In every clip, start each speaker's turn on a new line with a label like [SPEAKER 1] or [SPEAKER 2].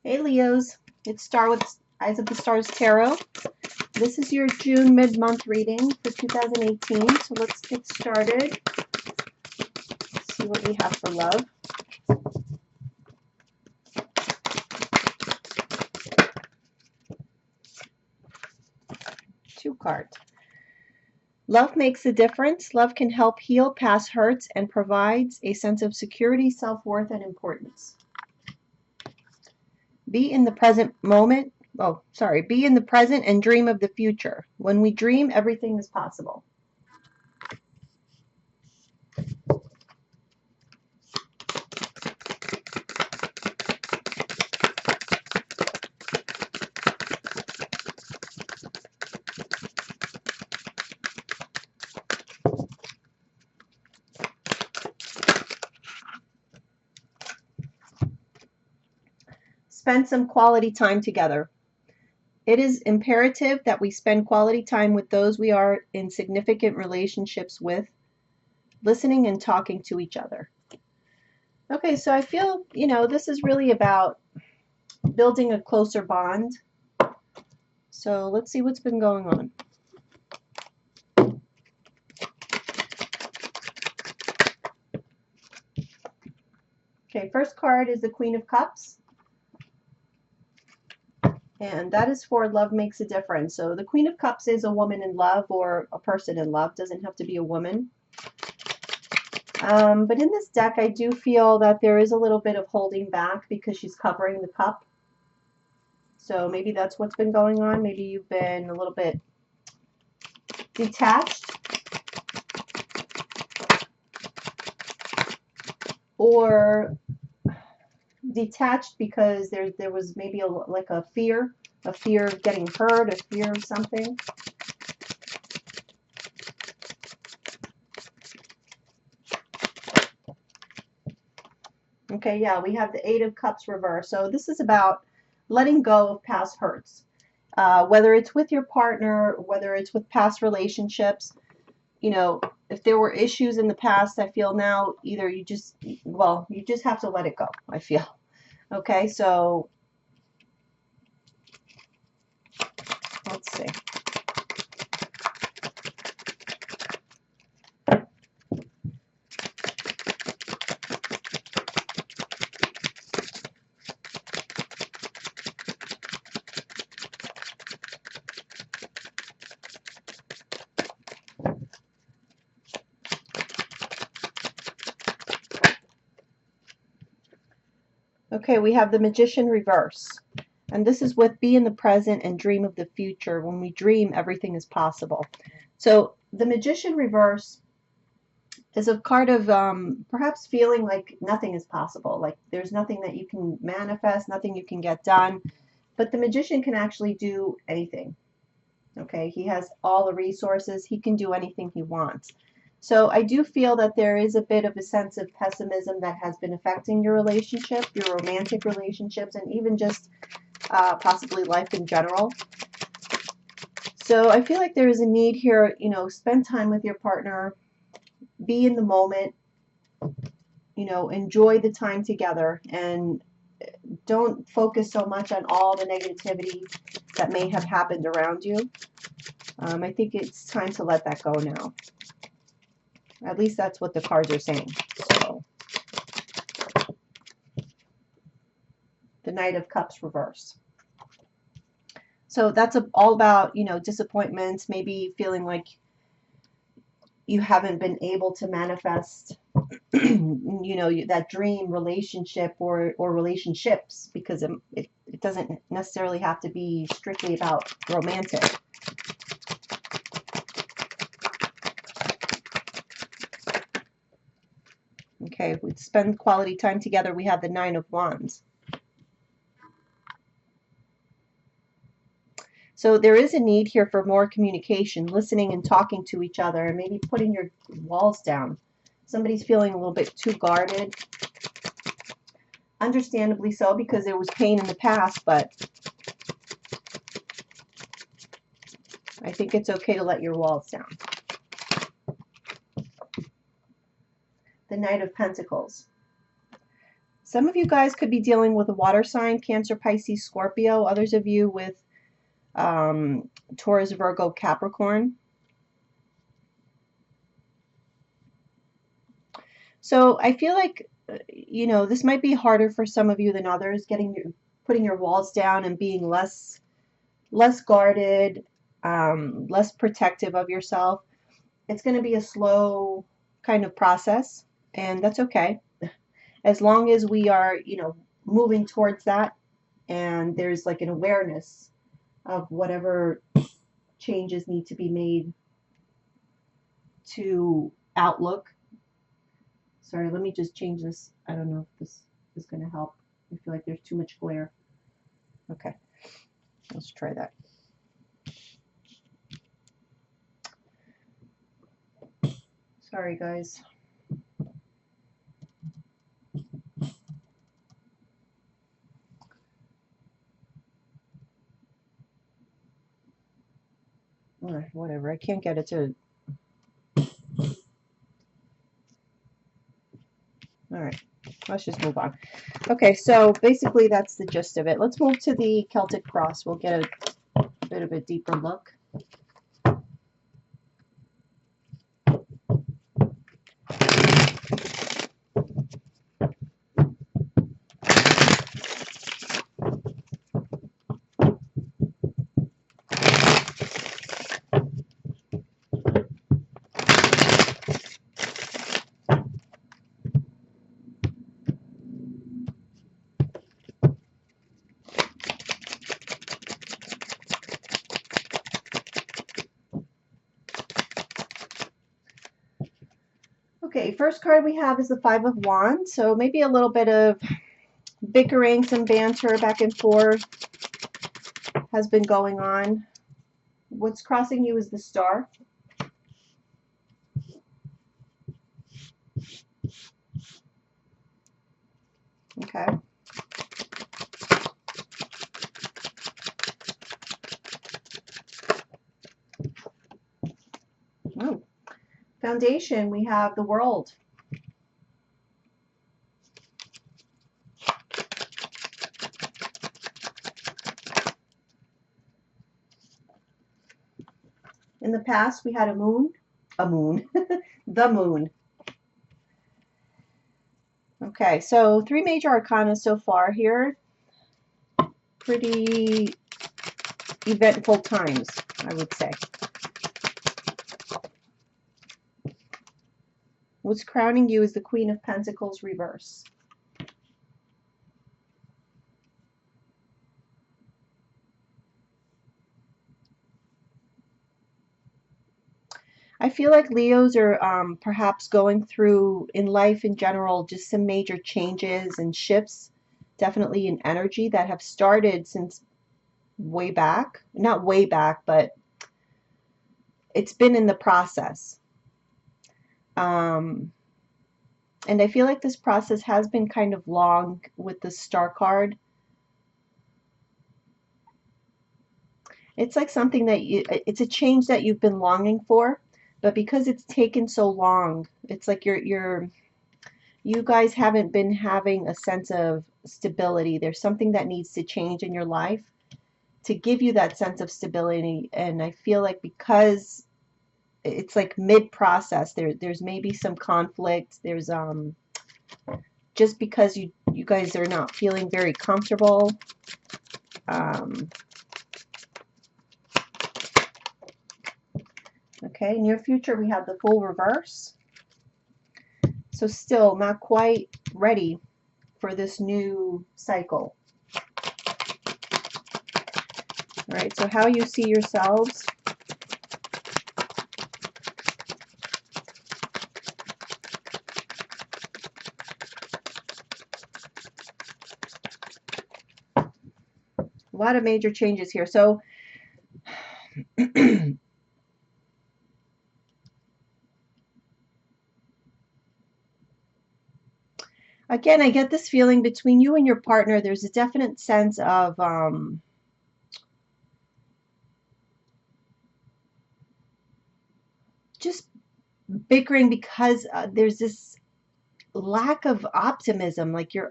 [SPEAKER 1] Hey Leos, it's Star with Eyes of the Stars Tarot. This is your June mid-month reading for 2018. So let's get started. See what we have for love. Two cards. Love makes a difference. Love can help heal past hurts and provides a sense of security, self-worth, and importance. Be in the present moment. Be in the present and dream of the future. When we dream, everything is possible. Spend some quality time together. It is imperative that we spend quality time with those we are in significant relationships with, listening and talking to each other. Okay, so I feel, this is really about building a closer bond. So let's see what's been going on. Okay, first card is the Queen of Cups. And that is for love makes a difference. So the Queen of Cups is a woman in love or a person in love. Doesn't have to be a woman. But in this deck, I do feel that there is a little bit of holding back because she's covering the cup. So maybe that's what's been going on. Maybe you've been a little bit detached. Or detached because there was maybe a fear of getting hurt, a fear of something. Okay, yeah, we have the Eight of Cups reversed. So this is about letting go of past hurts. Whether it's with your partner, whether it's with past relationships, if there were issues in the past, I feel now either you just have to let it go, I feel. Okay, so let's see. Okay, we have the Magician reverse. And this is with be in the present and dream of the future. When we dream, everything is possible. So the Magician reverse is a card of perhaps feeling like nothing is possible. Like there's nothing that you can manifest, nothing you can get done. But the Magician can actually do anything. Okay, he has all the resources. He can do anything he wants. So I do feel that there is a bit of a sense of pessimism that has been affecting your relationship, your romantic relationships, and even just possibly life in general. So I feel like there is a need here, spend time with your partner, be in the moment, enjoy the time together, and don't focus so much on all the negativity that may have happened around you. I think it's time to let that go now. At least that's what the cards are saying. So, the Knight of Cups reverse. So that's all about, disappointments, maybe feeling like you haven't been able to manifest, that dream relationship or relationships, because it doesn't necessarily have to be strictly about romantic. Okay, we spend quality time together. We have the Nine of Wands. So there is a need here for more communication, listening and talking to each other, and maybe putting your walls down. Somebody's feeling a little bit too guarded. Understandably so, because there was pain in the past, but I think it's okay to let your walls down. The Knight of Pentacles. Some of you guys could be dealing with a water sign, Cancer, Pisces, Scorpio. Others of you with Taurus, Virgo, Capricorn. So I feel like, you know, this might be harder for some of you than others, putting your walls down and being less guarded, less protective of yourself. It's going to be a slow kind of process, and that's okay. As long as we are, you know, moving towards that, and there's like an awareness of whatever changes need to be made to outlook. Sorry, let me just change this. I don't know if this is going to help. I feel like there's too much glare. Okay, let's try that. Sorry, guys. Whatever, I can't get it to. All right, let's just move on. Okay, so basically that's the gist of it. Let's move to the Celtic cross. We'll get a bit of a deeper look. Okay, first card we have is the Five of Wands. So maybe a little bit of bickering, some banter back and forth has been going on. What's crossing you is the Star. Okay. Oh. Foundation, we have the World. In the past, we had a moon, the moon. Okay, so 3 major arcana so far here. Pretty eventful times, I would say. What's crowning you is the Queen of Pentacles reverse. I feel like Leos are perhaps going through, in life in general, just some major changes and shifts, definitely in energy that have started since way back. Not way back, but it's been in the process. And I feel like this process has been kind of long with the Star card. It's like something that it's a change that you've been longing for, but because it's taken so long, it's like you guys haven't been having a sense of stability. There's something that needs to change in your life to give you that sense of stability. And I feel like because it's like mid-process, there's maybe some conflict. There's just because you guys are not feeling very comfortable. Okay, near future we have the Fool reverse. So still not quite ready for this new cycle. All right, so how you see yourselves. A lot of major changes here. So again, I get this feeling between you and your partner, there's a definite sense of just bickering because there's this lack of optimism. Like you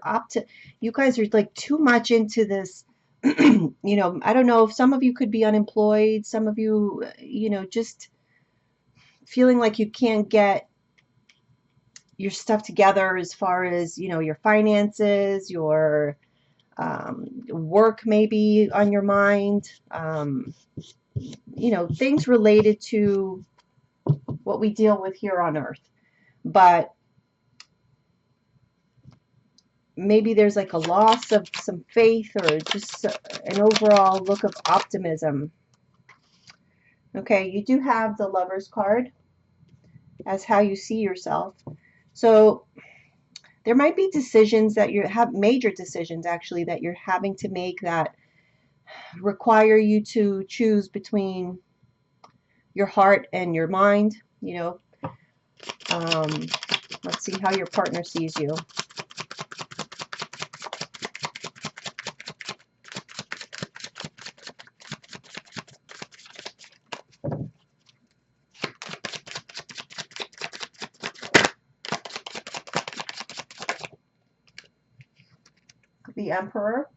[SPEAKER 1] guys are like too much into this. You know, I don't know if some of you could be unemployed, some of you, you know, just feeling like you can't get your stuff together as far as, you know, your finances, your work maybe on your mind, you know, things related to what we deal with here on earth. But maybe there's like a loss of some faith or just an overall look of optimism. Okay, you do have the Lover's card as how you see yourself. So there might be decisions that you have, major decisions actually, that you're having to make that require you to choose between your heart and your mind. You know, um, let's see how your partner sees you. The Emperor.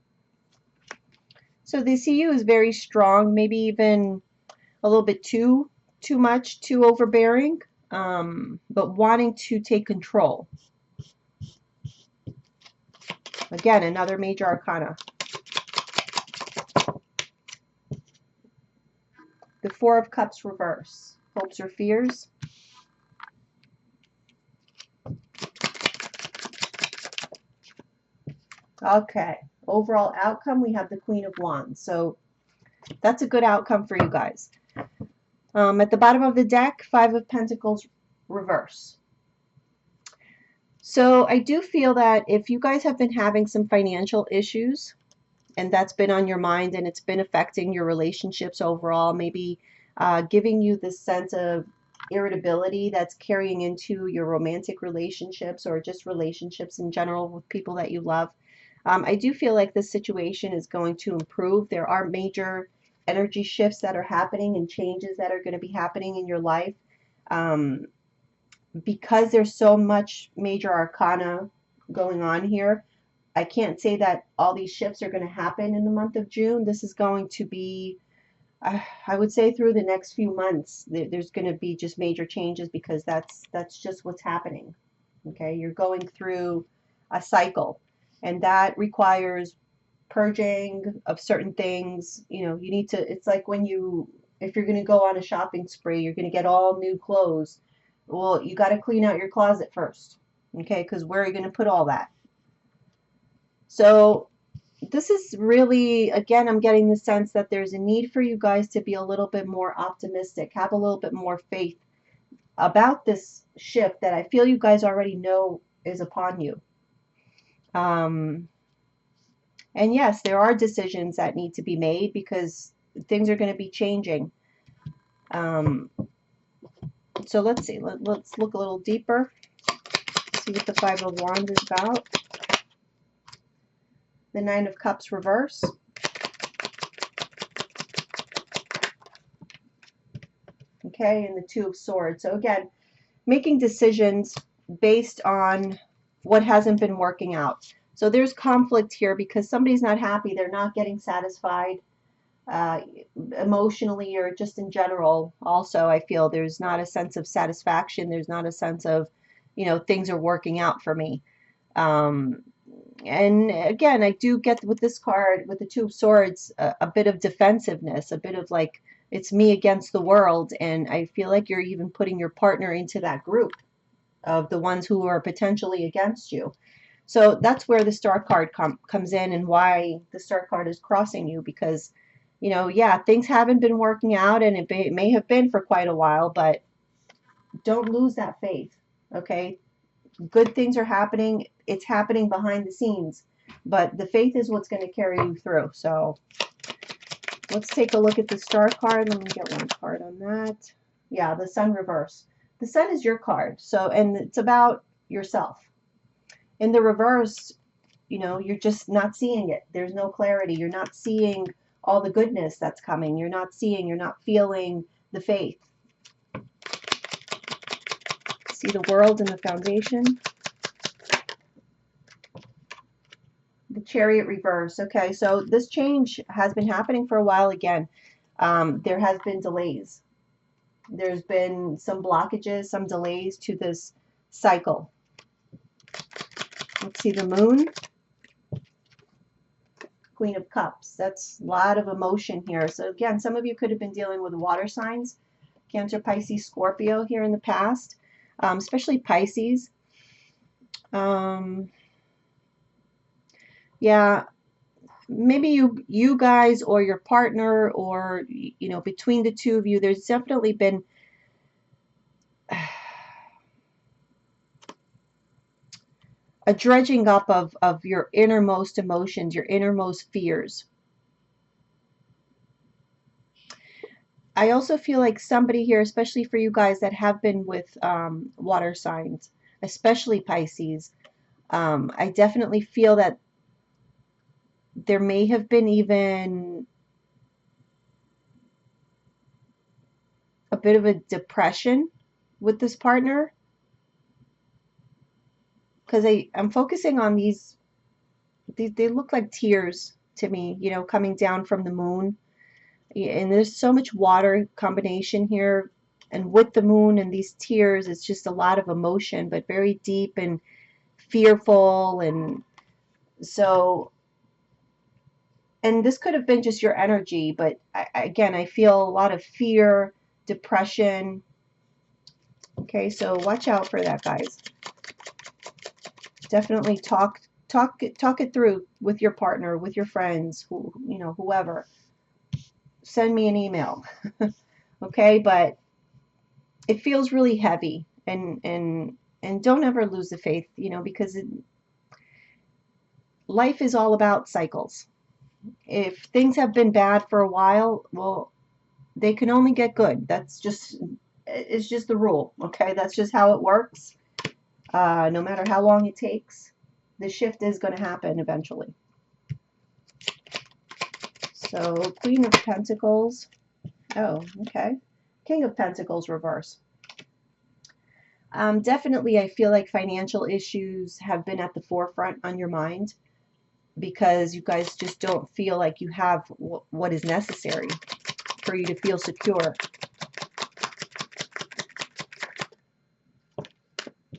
[SPEAKER 1] So they see you as very strong, maybe even a little bit too much, too overbearing, but wanting to take control. Again, another major arcana. The Four of Cups reverse. Hopes or fears. Okay. Overall outcome, we have the Queen of Wands. So that's a good outcome for you guys. At the bottom of the deck, Five of Pentacles reverse. So I do feel that if you guys have been having some financial issues and that's been on your mind and it's been affecting your relationships overall, maybe giving you this sense of irritability that's carrying into your romantic relationships or just relationships in general with people that you love, I do feel like this situation is going to improve. There are major energy shifts that are happening and changes that are going to be happening in your life. Because there's so much major arcana going on here, I can't say that all these shifts are going to happen in the month of June. This is going to be, I would say, through the next few months, there's going to be just major changes because that's just what's happening. Okay, you're going through a cycle, and that requires purging of certain things. You know, you need to, it's like when you, if you're going to go on a shopping spree, you're going to get all new clothes. Well, you got to clean out your closet first. Okay, because where are you going to put all that? So this is really, again, I'm getting the sense that there's a need for you guys to be a little bit more optimistic, have a little bit more faith about this shift that I feel you guys already know is upon you. And yes, there are decisions that need to be made because things are going to be changing. So let's see, let's look a little deeper, see what the Five of Wands is about. The Nine of Cups reverse. Okay, and the Two of Swords. So again, making decisions based on what hasn't been working out. So there's conflict here because somebody's not happy, they're not getting satisfied emotionally or just in general. Also, I feel there's not a sense of satisfaction, there's not a sense of, you know, things are working out for me. And again, I do get with this card, with the Two of Swords, a bit of defensiveness, a bit of like, it's me against the world. And I feel like you're even putting your partner into that group of the ones who are potentially against you. So that's where the Star card comes in and why the Star card is crossing you, because, you know, yeah, things haven't been working out and it may have been for quite a while, but don't lose that faith, okay? Good things are happening. It's happening behind the scenes, but the faith is what's going to carry you through. So let's take a look at the Star card. Let me get one card on that. Yeah, the Sun reverse. The Sun is your card. So, and it's about yourself. In the reverse, you know, you're just not seeing it. There's no clarity. You're not seeing all the goodness that's coming. You're not feeling the faith. See the World and the Foundation. The Chariot reverse. Okay, so this change has been happening for a while again. There has been delays. There's been some blockages, some delays to this cycle. Let's see the moon, Queen of Cups. That's a lot of emotion here. So again, some of you could have been dealing with water signs, Cancer, Pisces, Scorpio here in the past, especially Pisces. Yeah, maybe you guys or your partner, or between the two of you, there's definitely been a dredging up of your innermost emotions, your innermost fears. I also feel like somebody here, especially for you guys that have been with water signs, especially Pisces, I definitely feel that there may have been even a bit of a depression with this partner, because I'm focusing on these, they look like tears to me, coming down from the moon. And there's so much water combination here, and with the moon and these tears, it's just a lot of emotion, but very deep and fearful. And so, and this could have been just your energy, but again, I feel a lot of fear, depression. Okay, so watch out for that, guys. Definitely talk it through with your partner, with your friends, whoever. Send me an email. Okay, but it feels really heavy, and don't ever lose the faith, because life is all about cycles. If things have been bad for a while, well, they can only get good. It's just the rule. Okay, that's just how it works. No matter how long it takes, the shift is going to happen eventually. So Queen of Pentacles. Oh, okay. King of Pentacles reverse. Definitely, I feel like financial issues have been at the forefront on your mind, because you guys just don't feel like you have what is necessary for you to feel secure.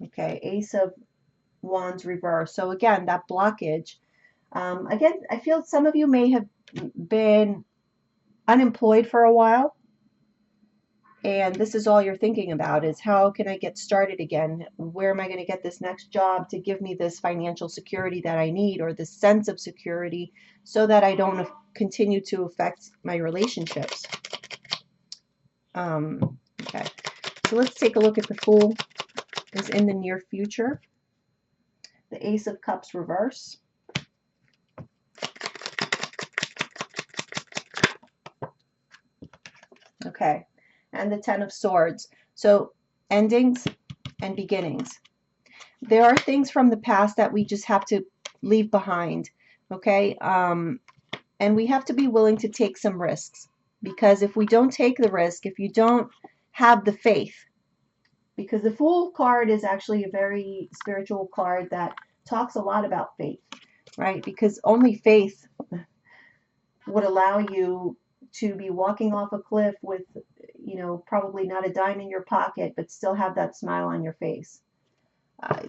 [SPEAKER 1] Okay, Ace of Wands reverse. So again, that blockage. Again, I feel some of you may have been unemployed for a while, and this is all you're thinking about is, how can I get started again? Where am I going to get this next job to give me this financial security that I need, or this sense of security, so that I don't continue to affect my relationships? Okay, so let's take a look at the Fool is in the near future. The Ace of Cups reverse. Okay, and the Ten of Swords. So endings and beginnings. There are things from the past that we just have to leave behind, okay? And we have to be willing to take some risks, because if we don't take the risk, if you don't have the faith, because the Fool card is actually a very spiritual card that talks a lot about faith, right? Because only faith would allow you to be walking off a cliff with, probably not a dime in your pocket, but still have that smile on your face.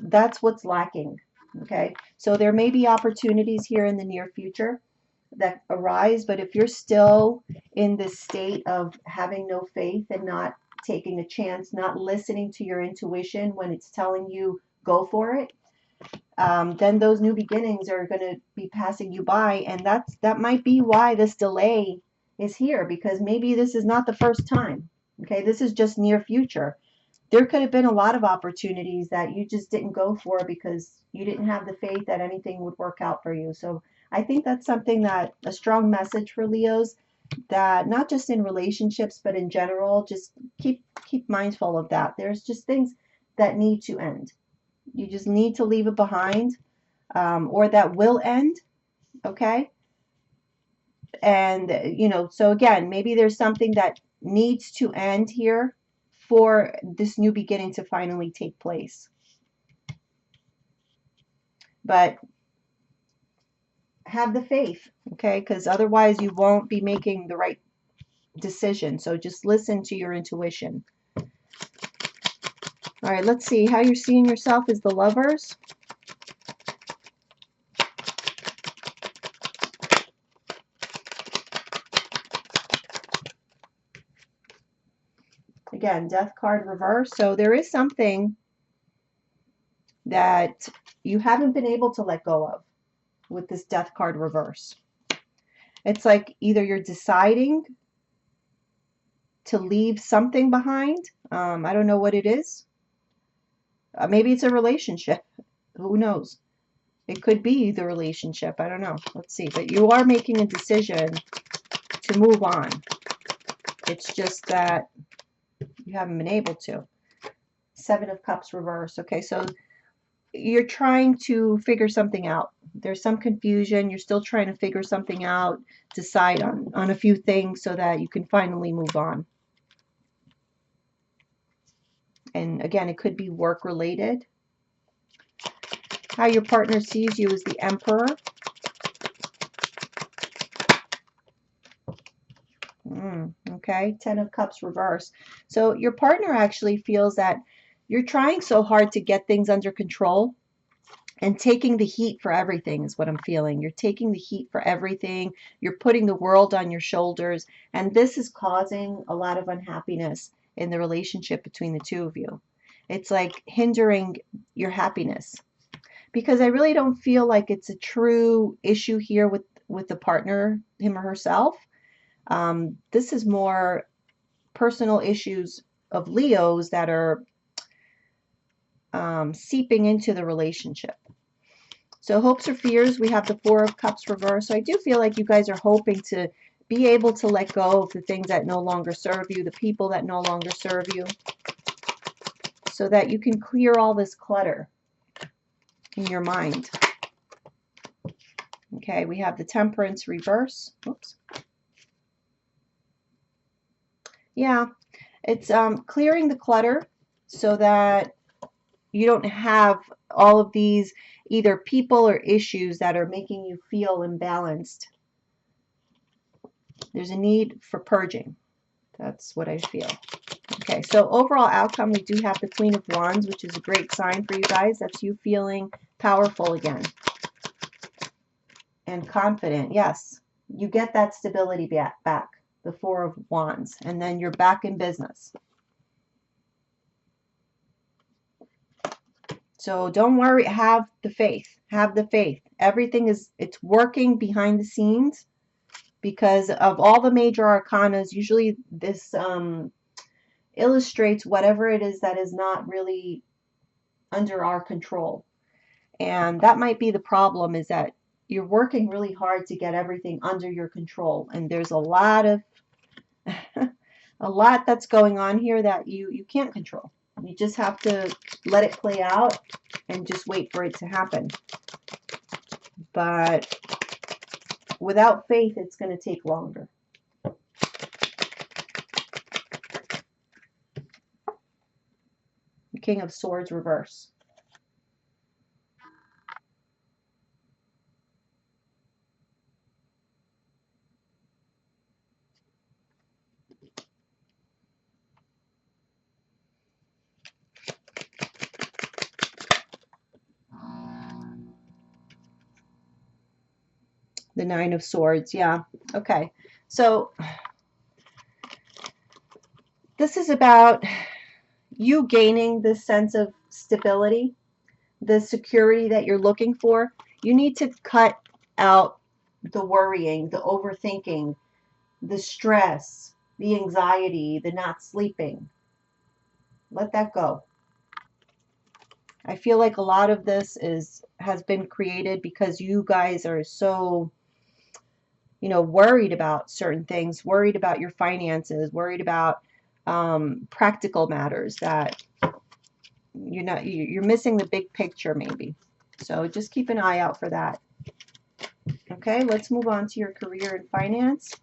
[SPEAKER 1] That's what's lacking. Okay, so there may be opportunities here in the near future that arise, but if you're still in this state of having no faith and not taking a chance, not listening to your intuition when it's telling you go for it, then those new beginnings are going to be passing you by, and that might be why this delay is here, because maybe this is not the first time. Okay, this is just near future. There could have been a lot of opportunities that you just didn't go for because you didn't have the faith that anything would work out for you. So I think that's something, that a strong message for Leos, that not just in relationships but in general, just keep mindful of that. There's just things that need to end. You just need to leave it behind, or that will end. Okay, and so again, maybe there's something that needs to end here for this new beginning to finally take place. But have the faith, okay? Because otherwise you won't be making the right decision. So just listen to your intuition. All right, let's see how you're seeing yourself as the Lovers. Again, Death card reverse. So there is something that you haven't been able to let go of with this Death card reverse. It's like either you're deciding to leave something behind. I don't know what it is. Maybe it's a relationship. Who knows? It could be the relationship. I don't know. Let's see. But you are making a decision to move on. It's just that you haven't been able to. Seven of Cups reverse. Okay, so you're trying to figure something out. There's some confusion. You're still trying to figure something out, decide on a few things so that you can finally move on. And again, it could be work related. How your partner sees you is the Emperor. Okay, Ten of Cups reverse. So your partner actually feels that you're trying so hard to get things under control and taking the heat for everything is what I'm feeling. You're taking the heat for everything. You're putting the world on your shoulders. And this is causing a lot of unhappiness in the relationship between the two of you. It's like hindering your happiness. Because I really don't feel like it's a true issue here with the partner, him or herself. This is more personal issues of Leos that are seeping into the relationship. So hopes or fears, we have the Four of Cups reversed. So I do feel like you guys are hoping to be able to let go of the things that no longer serve you, the people that no longer serve you, so that you can clear all this clutter in your mind. Okay, we have the Temperance reverse. Oops. Yeah, it's clearing the clutter so that you don't have all of these either people or issues that are making you feel imbalanced. There's a need for purging. That's what I feel. Okay, so overall outcome, we do have the Queen of Wands, which is a great sign for you guys. That's you feeling powerful again and confident. Yes, you get that stability back, the Four of Wands, and then you're back in business. So don't worry, have the faith. Have the faith. Everything it's working behind the scenes because of all the major arcanas. Usually this illustrates whatever it is that is not really under our control. And that might be the problem, is that you're working really hard to get everything under your control. And there's a lot of a lot that's going on here that you can't control. You just have to let it play out and just wait for it to happen. But without faith, it's going to take longer. The King of Swords reverse. The Nine of Swords, yeah. Okay, so this is about you gaining this sense of stability, the security that you're looking for. You need to cut out the worrying, the overthinking, the stress, the anxiety, the not sleeping. Let that go. I feel like a lot of this has been created because you guys are so, worried about certain things, worried about your finances, worried about practical matters that you're missing the big picture maybe. So just keep an eye out for that. Okay, let's move on to your career and finance.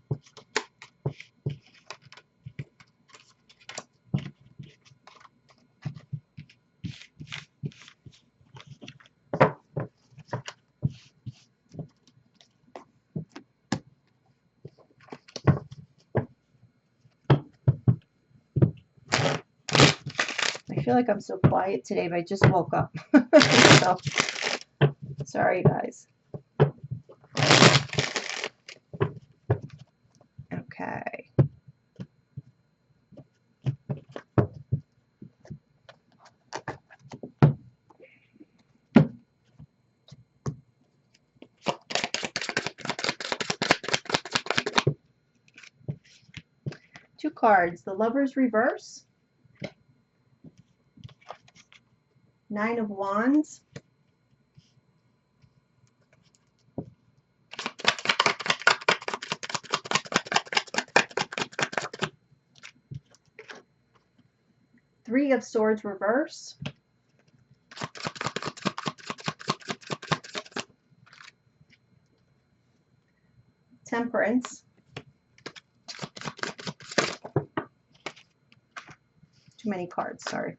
[SPEAKER 1] feel like I'm so quiet today, but I just woke up. So, sorry, guys. Okay. Two cards. The Lover's reverse. Nine of Wands. Three of Swords reverse. Temperance. Too many cards, sorry.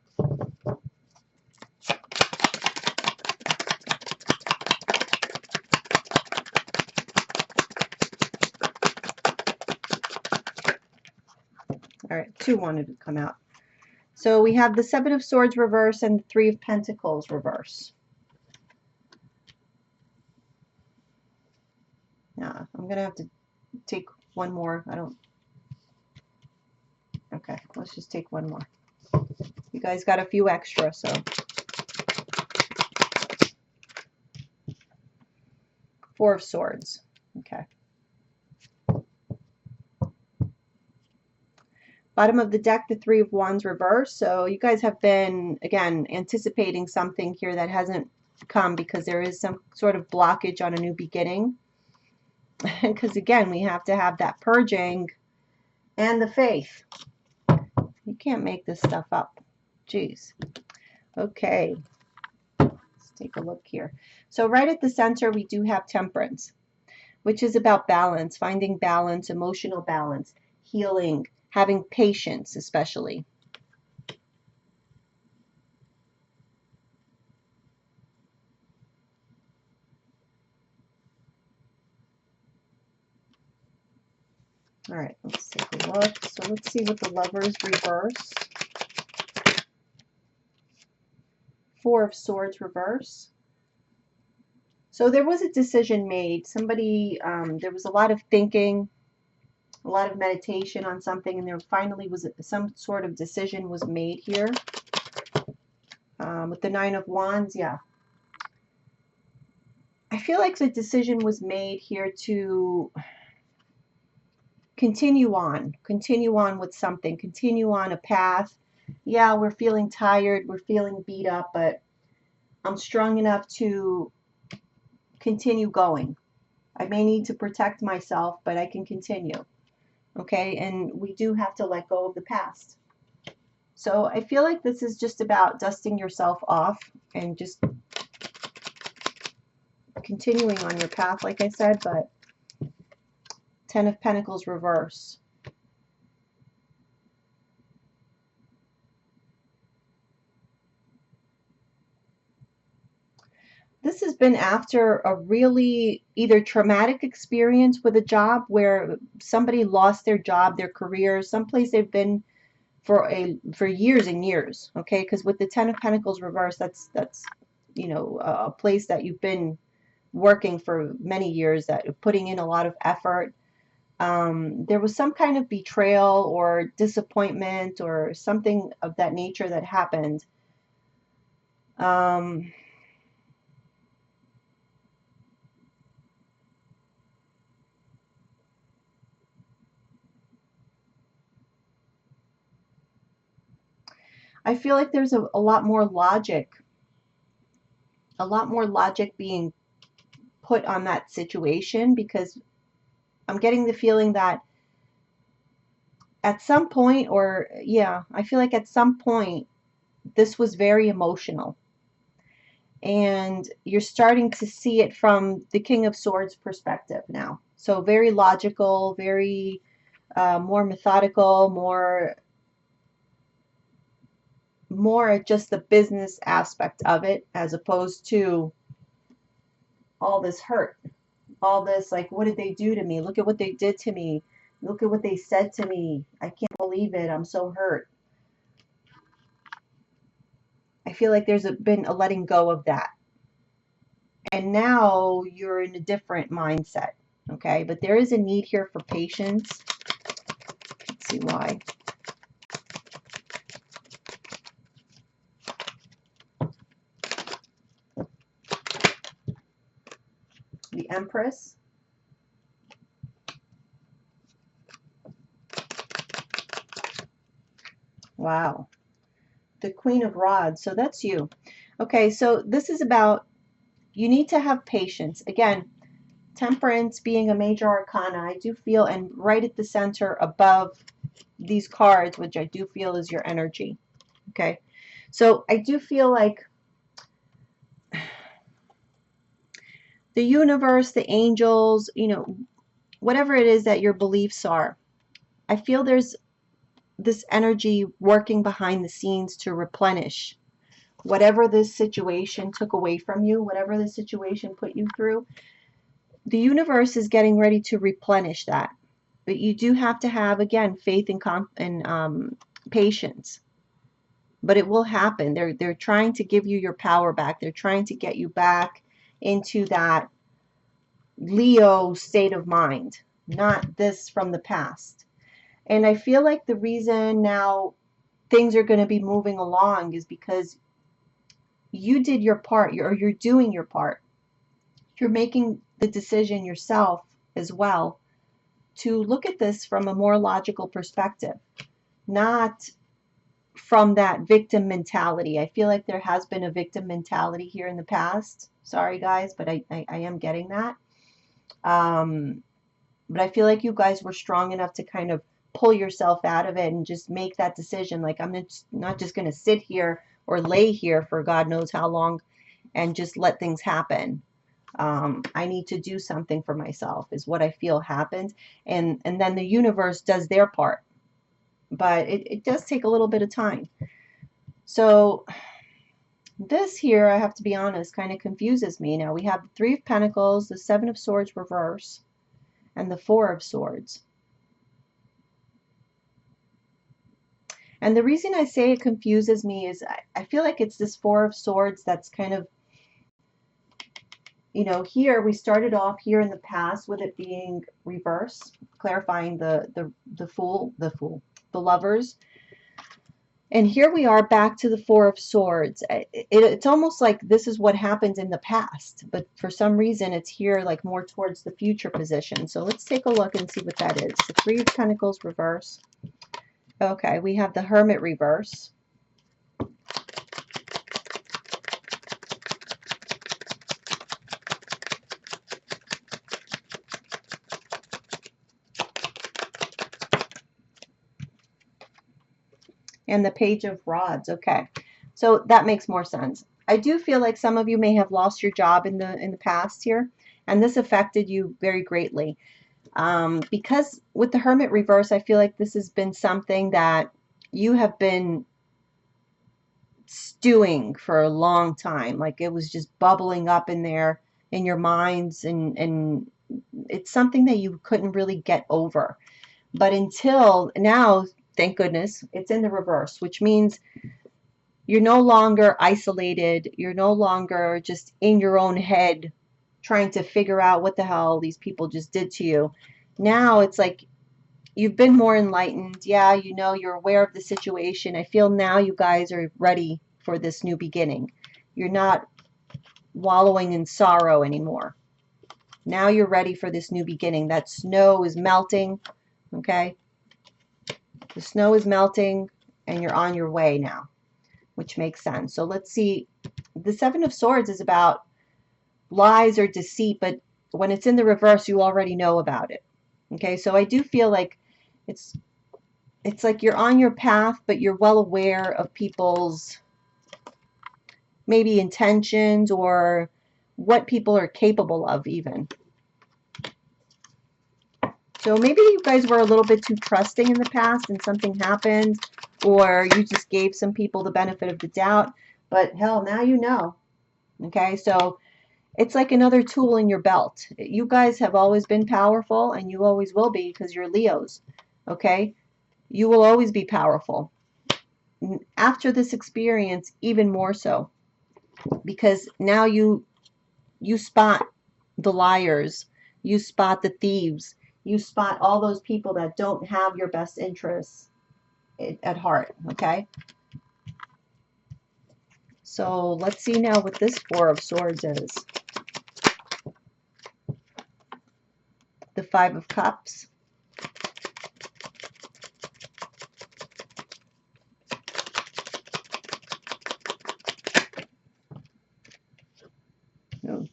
[SPEAKER 1] All right, two wanted to come out. So we have the Seven of Swords reverse and the Three of Pentacles reverse. Now, I'm going to have to take one more. Okay, let's just take one more. You guys got a few extra, so. Four of Swords. Okay. Bottom of the deck, the Three of Wands reverse. So you guys have been, again, anticipating something here that hasn't come because there is some sort of blockage on a new beginning. Because, again, we have to have that purging and the faith. You can't make this stuff up. Jeez. Okay. Let's take a look here. So right at the center, we do have Temperance, which is about balance, finding balance, emotional balance, healing, having patience, especially. All right, let's take a look. So let's see what the Lovers reverse. Four of Swords reverse. So there was a decision made. Somebody, there was a lot of thinking, a lot of meditation on something, and there finally was some sort of decision was made here. With the Nine of Wands, yeah. I feel like the decision was made here to continue on with something, continue on a path. Yeah, we're feeling tired, we're feeling beat up, but I'm strong enough to continue going. I may need to protect myself, but I can continue. Okay, and we do have to let go of the past. So I feel like this is just about dusting yourself off and just continuing on your path, like I said, but Ten of Pentacles reverse. This has been after a really either traumatic experience with a job where somebody lost their job, their career, someplace they've been for years and years. Okay, because with the Ten of Pentacles reverse, that's you know, a place that you've been working for many years, that putting in a lot of effort. There was some kind of betrayal or disappointment or something of that nature that happened. I feel like there's a lot more logic, being put on that situation, because I'm getting the feeling that at some point, or yeah, I feel like at some point this was very emotional, and you're starting to see it from the King of Swords perspective now. So very logical, very more methodical, more just the business aspect of it, as opposed to all this hurt, all this, like, what did they do to me? Look at what they did to me. Look at what they said to me. I can't believe it. I'm so hurt. I feel like there's been a letting go of that. And now you're in a different mindset. Okay, but there is a need here for patience. Let's see why. The Empress. Wow. The Queen of Rods. So that's you. Okay, so this is about, you need to have patience. Again, Temperance being a major arcana, I do feel, and right at the center above these cards, which I do feel is your energy. Okay, so I do feel like the universe, the angels, you know, whatever it is that your beliefs are, I feel there's this energy working behind the scenes to replenish whatever this situation took away from you, whatever the situation put you through. The universe is getting ready to replenish that. But you do have to have, again, faith and patience. But it will happen. They're trying to give you your power back. They're trying to get you back into that Leo state of mind, not this from the past. And I feel like the reason now things are going to be moving along is because you did your part, or you're doing your part. You're making the decision yourself as well to look at this from a more logical perspective, not from that victim mentality. I feel like there has been a victim mentality here in the past. Sorry, guys, but I am getting that. But I feel like you guys were strong enough to kind of pull yourself out of it and just make that decision. Like, I'm not just going to sit here or lay here for God knows how long and just let things happen. I need to do something for myself is what I feel happens. And then the universe does their part. But it does take a little bit of time. So this here, I have to be honest, kind of confuses me. Now we have the Three of Pentacles, the Seven of Swords reverse, and the Four of Swords. And the reason I say it confuses me is I feel like it's this Four of Swords that's kind of, you know, here we started off here in the past with it being reverse, clarifying the lovers. And here we are back to the Four of Swords. It's almost like this is what happened in the past, but for some reason it's here like more towards the future position. So let's take a look and see what that is. The Three of Pentacles reverse. Okay, we have the Hermit reverse. And the Page of Rods. Okay, so that makes more sense. I do feel like some of you may have lost your job in the past here, and this affected you very greatly. Because with the Hermit reverse, I feel like this has been something that you have been stewing for a long time. Like it was just bubbling up in there in your minds, and it's something that you couldn't really get over. But until now, thank goodness, it's in the reverse, which means you're no longer isolated. You're no longer just in your own head trying to figure out what the hell these people just did to you. Now it's like you've been more enlightened. Yeah, you know, you're aware of the situation. I feel now you guys are ready for this new beginning. You're not wallowing in sorrow anymore. Now you're ready for this new beginning. That snow is melting, okay? The snow is melting and you're on your way now, which makes sense. So let's see. The Seven of Swords is about lies or deceit, but when it's in the reverse, you already know about it. Okay, so I do feel like it's like you're on your path, but you're well aware of people's maybe intentions or what people are capable of even. So maybe you guys were a little bit too trusting in the past and something happened, or you just gave some people the benefit of the doubt, but hell, now you know. Okay, so it's like another tool in your belt. You guys have always been powerful, and you always will be because you're Leos. Okay, you will always be powerful. after this experience, even more so, because now you spot the liars, you spot the thieves, you spot all those people that don't have your best interests at heart. Okay, so let's see now what this Four of Swords is. The Five of Cups. No.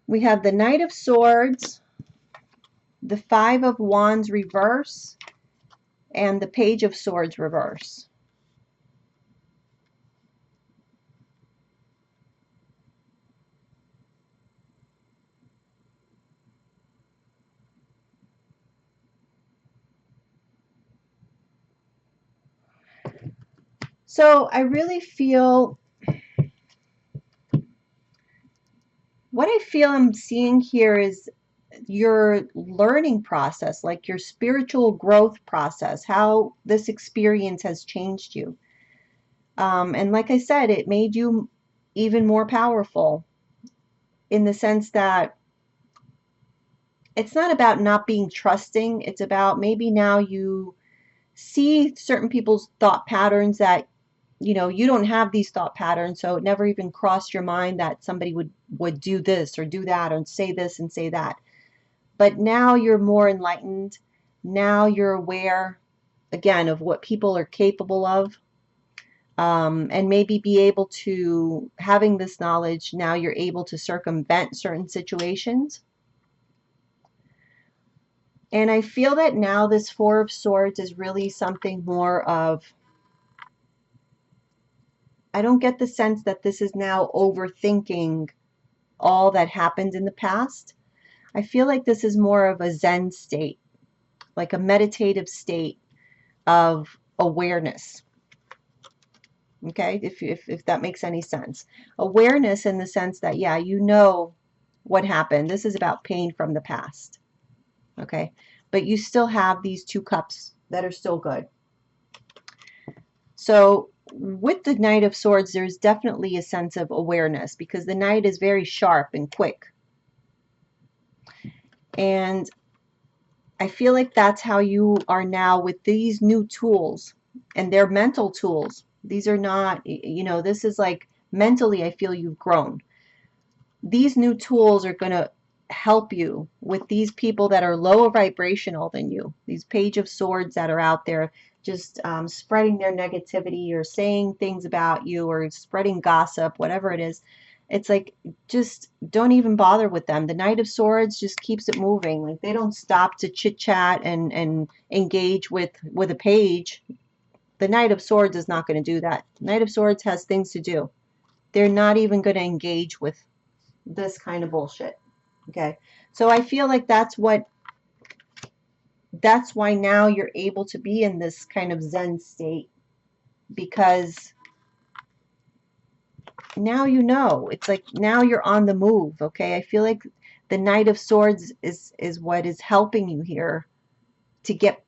[SPEAKER 1] We have the Knight of Swords, the Five of Wands reverse, and the Page of Swords reverse. So I really feel, what I feel I'm seeing here is your learning process, like your spiritual growth process, how this experience has changed you. And like I said, it made you even more powerful in the sense that it's not about not being trusting. It's about maybe now you see certain people's thought patterns that, you know, you don't have these thought patterns, so it never even crossed your mind that somebody would do this or do that or say this and say that. But now you're more enlightened. Now you're aware, again, of what people are capable of. And maybe be able to, having this knowledge, now you're able to circumvent certain situations. And I feel that now this Four of Swords is really something more of, I don't get the sense that this is now overthinking all that happened in the past. I feel like this is more of a Zen state, like a meditative state of awareness. Okay, if that makes any sense. Awareness in the sense that, yeah, you know what happened. This is about pain from the past. Okay, but you still have these two cups that are still good. So with the Knight of Swords, there's definitely a sense of awareness because the Knight is very sharp and quick. And I feel like that's how you are now with these new tools, and they're mental tools. These are not, you know, this is like mentally, I feel you've grown. These new tools are going to help you with these people that are lower vibrational than you, these Page of Swords that are out there just spreading their negativity or saying things about you or spreading gossip, whatever it is. It's like, just don't even bother with them. The Knight of Swords just keeps it moving. Like, they don't stop to chit chat and engage with a page. The Knight of Swords is not going to do that. Knight of Swords has things to do. They're not even going to engage with this kind of bullshit. Okay, so I feel like that's why now you're able to be in this kind of Zen state, because now you know. It's like now you're on the move. Okay, I feel like the Knight of Swords is what is helping you here to get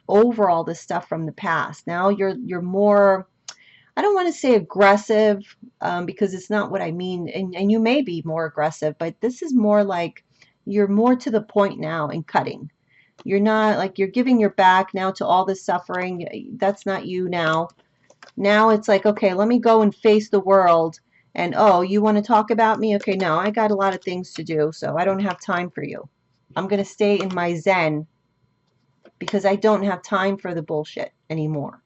[SPEAKER 1] over all this stuff from the past. Now you're more, I don't want to say aggressive, because it's not what I mean, and you may be more aggressive, but this is more like you're more to the point now in cutting. You're not like you're giving your back now to all this suffering. That's not you now. Now it's like, okay, let me go and face the world. And oh, you want to talk about me? Okay, no, I got a lot of things to do, so I don't have time for you. I'm going to stay in my Zen because I don't have time for the bullshit anymore.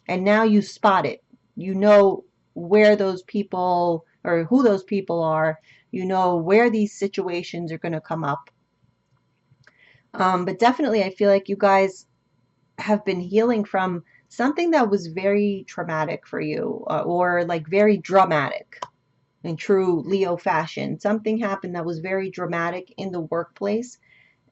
[SPEAKER 1] And now you spot it. You know where those people or who those people are. You know where these situations are going to come up. But definitely, I feel like you guys have been healing from something that was very traumatic for you, or like very dramatic in true Leo fashion. Something happened that was very dramatic in the workplace,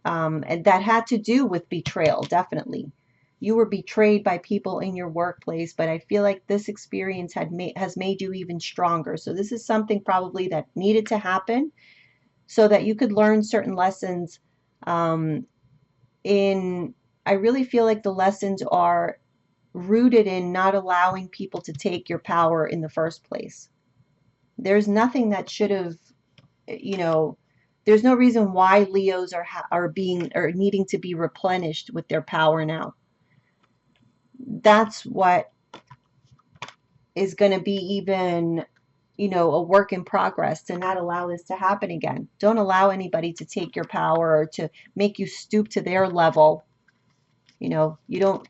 [SPEAKER 1] and that had to do with betrayal, definitely. You were betrayed by people in your workplace, but I feel like this experience has made you even stronger. So this is something probably that needed to happen so that you could learn certain lessons. Um, in I really feel like the lessons are rooted in not allowing people to take your power in the first place. There's nothing that should have, you know, there's no reason why Leos are needing to be replenished with their power now. That's what is going to be even, you know, a work in progress, to not allow this to happen again. Don't allow anybody to take your power or to make you stoop to their level. You know, you don't,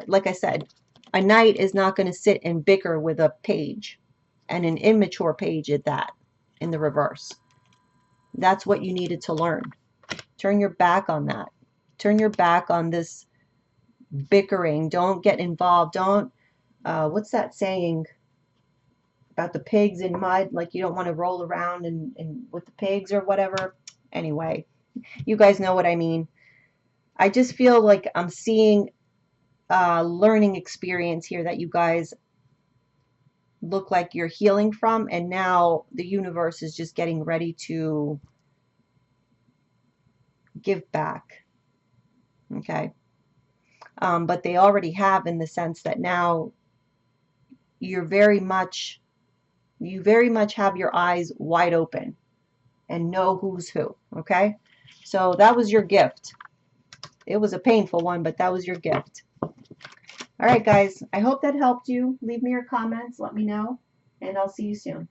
[SPEAKER 1] like I said, a knight is not going to sit and bicker with a page, and an immature page at that, in the reverse. That's what you needed to learn. Turn your back on that. Turn your back on this bickering. Don't get involved. Don't, what's that saying about the pigs in mud? Like, you don't want to roll around and with the pigs or whatever. Anyway, you guys know what I mean. I just feel like I'm seeing a learning experience here that you guys look like you're healing from, and now the universe is just getting ready to give back. Okay. But they already have, in the sense that now you very much have your eyes wide open and know who's who. Okay. So that was your gift. It was a painful one, but that was your gift. All right, guys, I hope that helped you. Leave me your comments, let me know, and I'll see you soon.